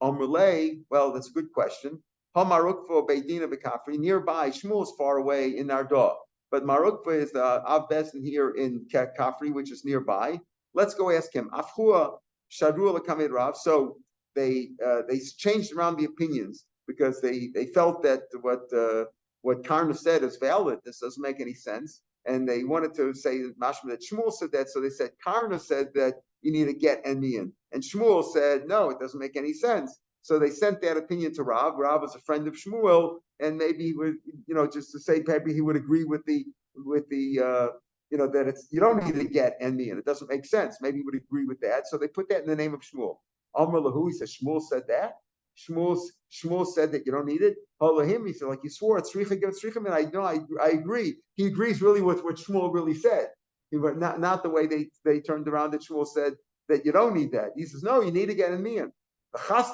Amrulay, well, that's a good question. Hamarukva beidina bekafri, nearby. Shmuel is far away in Nardah. But Marukva is the Av Besin here in Kafri, which is nearby. Let's go ask him. Afhua Shadru Lakamid Rav. So they changed around the opinions because they felt that what Karna said is valid. This doesn't make any sense, and they wanted to say Mashma that Shmuel said that. So they said Karna said that you need to get and miyun, and Shmuel said no, it doesn't make any sense. So they sent that opinion to Rav. Rav is a friend of Shmuel, and maybe he would, just to say, maybe he would agree with the that it's you don't need to get and me, and it doesn't make sense. Maybe he would agree with that. So they put that in the name of Shmuel. Amr lahu, he says Shmuel said that. Shmuel said that you don't need it. Halahim, he said like he swore it's tzricha give tzricha, and I agree. He agrees really with what Shmuel really said, but not the way they turned around that Shmuel said that you don't need that. He says no, you need to get and me. I have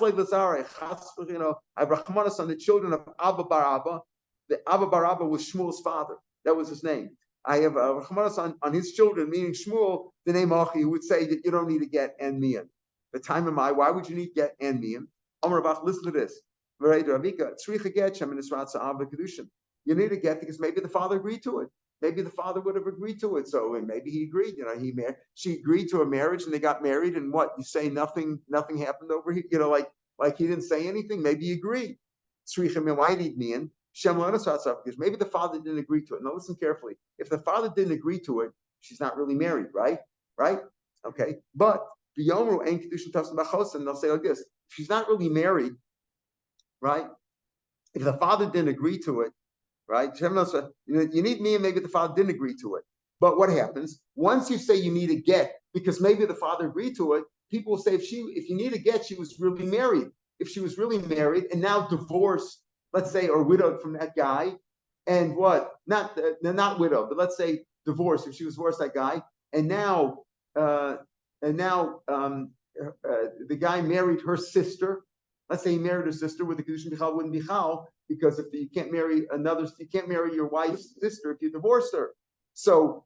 Rachmanas on the children of Abba Bar Abba. The Abba Bar Abba was Shmuel's father. That was his name. I have Rachmanas on his children, meaning Shmuel, the name Achi, who would say that you don't need to get and miyun. The time of why would you need get and miyun? Amar Rabach, listen to this. You need to get because maybe the father agreed to it. Maybe the father would have agreed to it. So maybe he agreed. She agreed to a marriage and they got married. And what you say? Nothing happened over here. Like he didn't say anything. Maybe he agreed. Why need miyun? Because maybe the father didn't agree to it. Now listen carefully. If the father didn't agree to it, she's not really married, right? Right? Okay. But and they'll say like this: if she's not really married, right? If the father didn't agree to it. Right? You need me, and maybe the father didn't agree to it. But what happens once you say you need a get, because maybe the father agreed to it, people will say if you need a get, she was really married. If she was really married and now divorced, let's say, or widowed from that guy, and what? Not widowed, but let's say divorced. If she was divorced, that guy, and now the guy married her sister. Let's say he married her sister with the קידושין bichal wouldn't be chal, because if you can't marry your wife's sister if you divorced her. So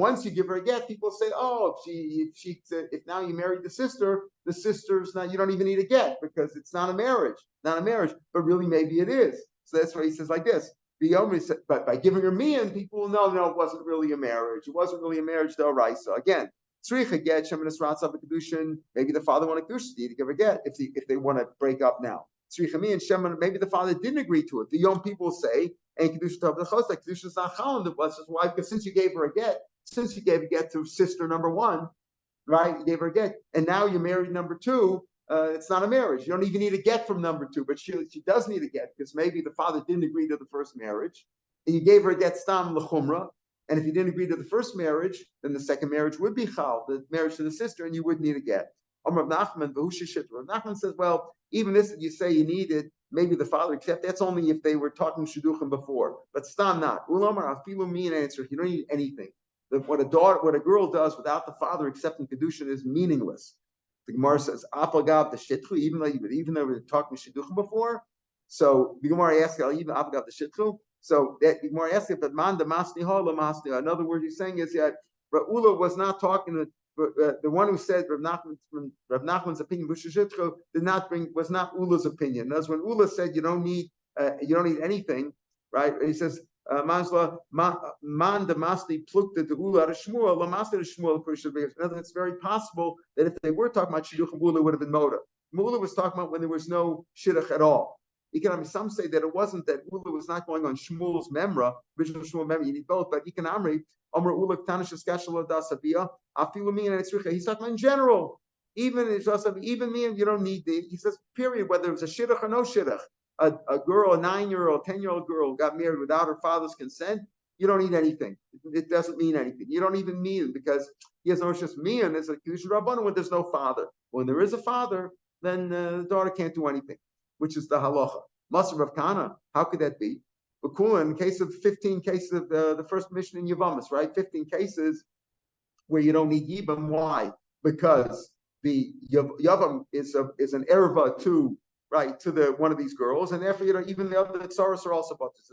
once you give her a get, people say, oh, if now you married the sister's now you don't even need a get because it's not a marriage, but really maybe it is. So that's why he says like this. But by giving her mian, people will know, no, it wasn't really a marriage. It wasn't really a marriage, though, right? So again, tzricha get, shemenes ratzav קידושין. Maybe the father wanted קידושין, need to give her get if they want to break up now. Tzricha mian, shemen, maybe the father didn't agree to it. The young people say, and קידושין tov l'chosek, קידושין is not chal, that was his wife, because since you gave her a get, since you gave a get to sister number one, right? You gave her a get, and now you're married number two. It's not a marriage. You don't even need a get from number two, but she does need a get because maybe the father didn't agree to the first marriage, and you gave her a get stam l'chumra. And if you didn't agree to the first marriage, then the second marriage would be chal, the marriage to the sister, and you would need a get. Rav Nachman says, well, even this that you say you needed, maybe the father, except that's only if they were talking shidduchim before, but stam not. Ulamar afilu mean answer. You don't need anything. What a girl does without the father accepting קידושין is meaningless. The Gemara says, "Afagav the shitchu," even though we were talking shidduchim before. So the Gemara asks, "Even afagav the shitchu." So that the Gemara asks, "But man the masni ha la masni." In other words, he's saying is that Ula was not talking to the one who said Rav Nachman's opinion, was not Ula's opinion. That's when Ula said you don't need anything, right? He says. Mansla man the masli plukta the ula Shmuel la masli Shmuel pushed. It's very possible that if they were talking about shidduchim, Ula would have been moda. Ula was talking about when there was no shidduch at all. Some say that it wasn't that Ula was not going on Shmuel's memra, original Shmuel memra. You need both, but Amri Amr Ula Tanish Skashal Dasavia Afilu Min and Tzricha. He's talking in general. Even me, you don't need the. He says period whether it was a shidduch or no shidduch. A girl, a 9-year-old, 10-year-old girl got married without her father's consent, you don't need anything. It doesn't mean anything. You don't even mean because he has no just mean. It's a קידושין rabbanon when there's no father. When there is a father, then the daughter can't do anything, which is the halacha. Masr Rav Kana, how could that be? But in case of 15 cases of the first mission in Yavamas, right? 15 cases where you don't need yibam. Why? Because the yavam is an erva to the one of these girls, and therefore even the other tsaros are also about this.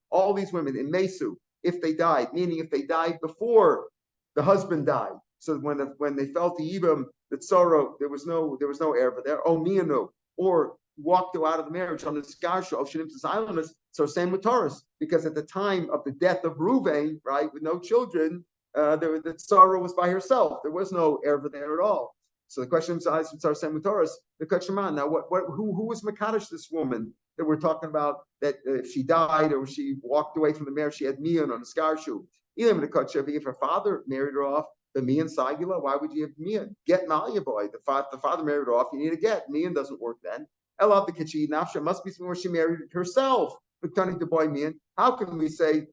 All these women in Mesu, if they died, meaning if they died before the husband died, so when they felt the yibam, the tsaro, there was no erva there. Oh mianu, or walked out of the marriage on the skarsha of shinim's islanders. So same with Taurus, because at the time of the death of Ruvain, right, with no children, the tsaro was by herself. There was no erva there at all. So the question is, the question now, who was Makadosh, this woman that we're talking about, that if she died or she walked away from the marriage, she had mian on a skarshu. If her father married her off, the mian sagila, why would you have mian? Get malia boy. The father married her off, you need a get. Mian doesn't work then. Elab the kachi nafsha must be somewhere she married herself. Turning to boy mian. How can Ula say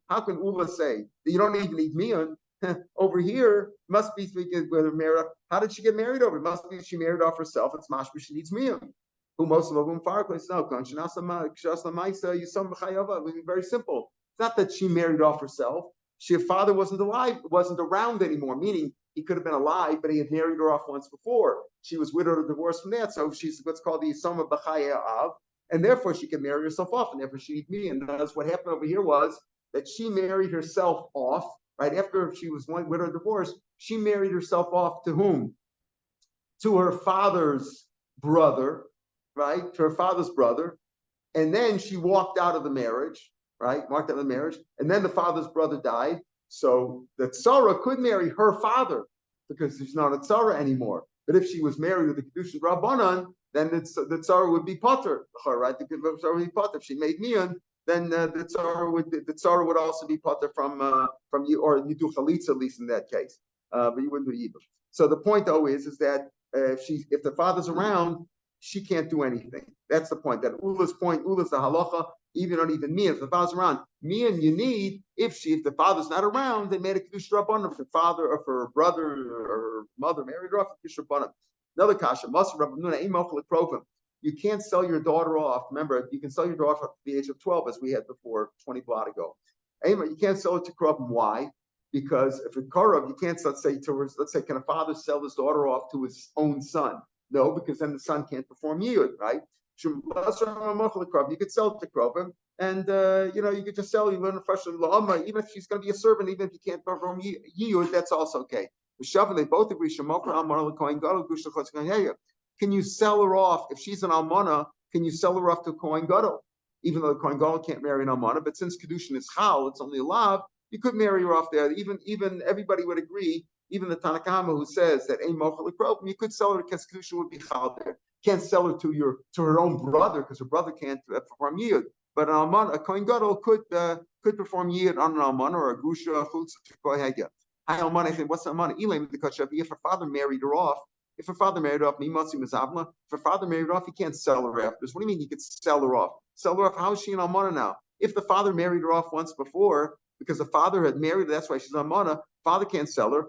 that you don't even need mian? Over here must be speaking whether married. How did she get married over? It must be she married off herself. It's mashma she needs miyam. Who most of them fireplace no. Very simple. It's not that she married off herself. Her father wasn't around anymore. Meaning he could have been alive, but he had married her off once before. She was widowed or divorced from that, so she's what's called the Yisama B'chaya Av, and therefore she can marry herself off, and therefore she needs miyam. And that's what happened over here was that she married herself off. Right after she was widowed or divorced, she married herself off to whom? To her father's brother, right? To her father's brother. And then she walked out of the marriage, right? Walked out of the marriage. And then the father's brother died. So the tzara could marry her father because she's not a tzara anymore. But if she was married with the קידושין rabbanon, then the tzara would be potter, right? The tzara would be potter. If she made mian, then the tzara would also be potter from you, or you do chalitza at least in that case, but you wouldn't do yibum. So the point though is that if the father's around, she can't do anything. That's the point. That Ula's the halacha even me. If the father's around, me and you need, if the father's not around, they made a Kiddush Rabbanim. If the father or for her brother or her mother married her off, Kiddush Rabbanim. Another kasha, you can't sell your daughter off. Remember, you can sell your daughter up to the age of 12, as we had before 20 blot ago. You can't sell it to Krov. Why? Because if it's Korov, you can't let's say, can a father sell his daughter off to his own son? No, because then the son can't perform Yiyud, right? You could sell it to Krovim, and you could just sell. You learn a fresh La'ama, even if she's going to be a servant, even if you can't perform Yiyud, that's also okay. They both agree. Can you sell her off if she's an almana? Can you sell her off to a kohen gadol? Even though the kohen gadol can't marry an almana, but since kedushin is chal, it's only a lav. You could marry her off there. Even everybody would agree. Even the Tanakama who says that ein mochel lekrovim, you could sell her because kedushin would be chal there. Can't sell her to her own brother because her brother can't perform yiyud. But an almana, a kohen gadol could perform yiyud on an almana or a grusha chutz to kohega. Hi almana, I think what's the almana? If her father married her off. If her father married her off, if her father married her off, he can't sell her afterwards. What do you mean he could sell her off? Sell her off, how is she an almana now? If the father married her off once before, because the father had married her, that's why she's an almana, father can't sell her.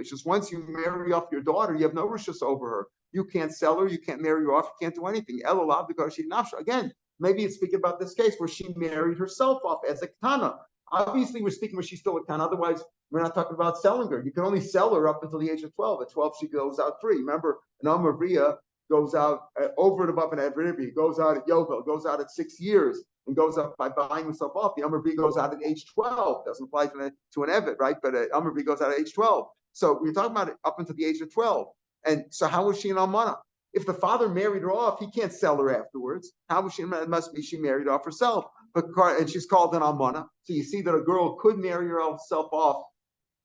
Just once you marry off your daughter, you have no rishus over her. You can't sell her, you can't marry her off, you can't do anything. Because she's nafsha. Again, maybe it's speaking about this case where she married herself off as a ketana. Obviously, we're speaking where she's still a ketana. Otherwise, we're not talking about selling her. You can only sell her up until the age of 12. At 12, she goes out free. Remember, an Amavriya goes out over and above an Adribi, goes out at Yovel, goes out at 6 years, and goes up by buying himself off. The Amavriya goes out at age 12. Doesn't apply to an Evet, right? But an Amavriya goes out at age 12. So we're talking about it up until the age of 12. And so how was she an Almana? If the father married her off, he can't sell her afterwards. How was she? It must be she married off herself. And she's called an Almana. So you see that a girl could marry herself off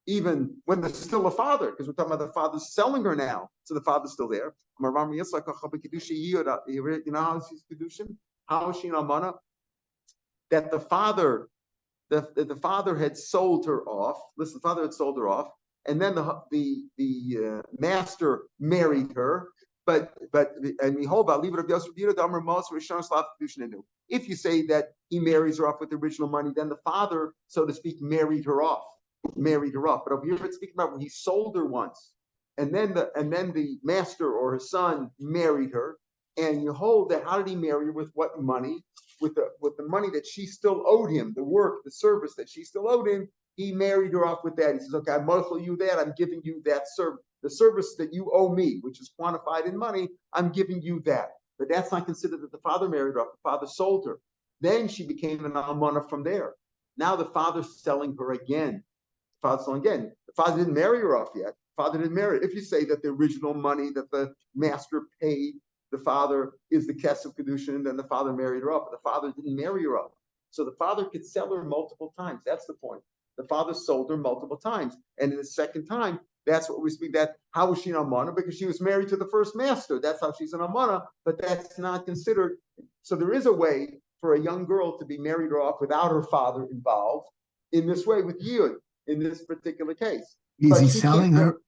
even when there's still a father, because we're talking about the father's selling her now. So the father's still there. You know how she's Kiddushin? How is she an Almana? That the father had sold her off. Listen, the father had sold her off, and then the master married her. But we hold about leave it of Yosef Damer Mos Rishon Slav Kiddushin. If you say that he marries her off with the original money, then the father, so to speak, married her off. But over here it's speaking about when he sold her once, and then the master or his son married her, and you hold that how did he marry her, with what money? With the money that she still owed him, the work, the service that she still owed him, he married her off with that. He says, okay, I'm mochel you that, I'm giving you that service, the service that you owe me, which is quantified in money, I'm giving you that. But that's not considered that the father married her off, the father sold her. Then she became an almana from there. Now the father's selling her again. The father didn't marry her off yet. Father didn't marry her. If you say that the original money that the master paid the father is the kesef kedushin, then the father married her off. But the father didn't marry her off. So the father could sell her multiple times. That's the point. The father sold her multiple times. And in the second time, that's what we speak that. How was she an almana? Because she was married to the first master. That's how she's an almana, but that's not considered. So there is a way for a young girl to be married off without her father involved in this way with Yud. In this particular case, is he selling her?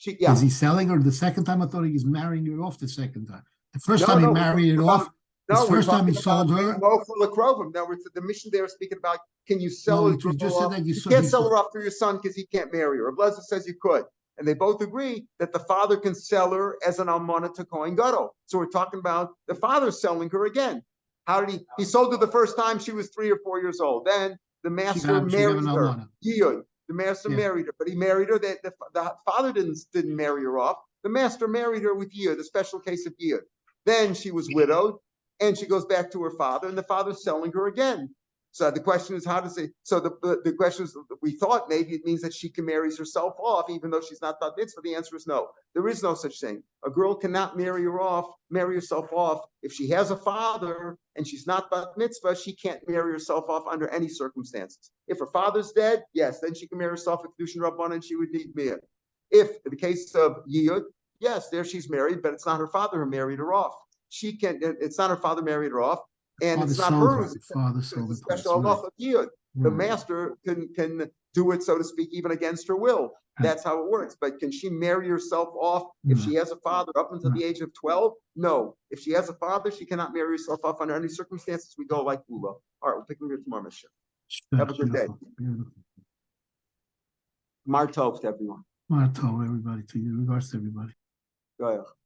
Is he selling her the second time? I thought he was marrying her off the second time. The first time he married her off. The first time he sold her. Now the mission there is speaking about, can you sell her? You just said that you can't sell her off for your son because he can't marry her. Blazer says you could, and they both agree that the father can sell her as an almana to kohen gadol. So we're talking about the father selling her again. How did he sold her the first time? She was 3 or 4 years old. Then the master married her. Yiyud. The master married her, but he married her. The father didn't marry her off. The master married her with Yiyud, the special case of Yiyud. Then she was widowed, and she goes back to her father, and the father's selling her again. So the question is, how does it? So the question is, we thought maybe it means that she can marry herself off, even though she's not bat mitzvah. The answer is no. There is no such thing. A girl cannot marry herself off if she has a father and she's not bat mitzvah. She can't marry herself off under any circumstances. If her father's dead, yes, then she can marry herself a Kiddushin Rabbanan, and she would need mir. If in the case of Yiyud, yes, there she's married, but it's not her father who married her off. She can. It's not her father married her off. And it's not hers. It's a special halacha of Yiyud. The master can do it, so to speak, even against her will. That's how it works. But can she marry herself off if she has a father up until the age of 12? No. If she has a father, she cannot marry herself off under any circumstances. We go like Ula. All right, we'll pick them here tomorrow, Mr. Have a good day. Mar Tov to everyone. Mar Tov, everybody. To you, regards to everybody. Go ahead.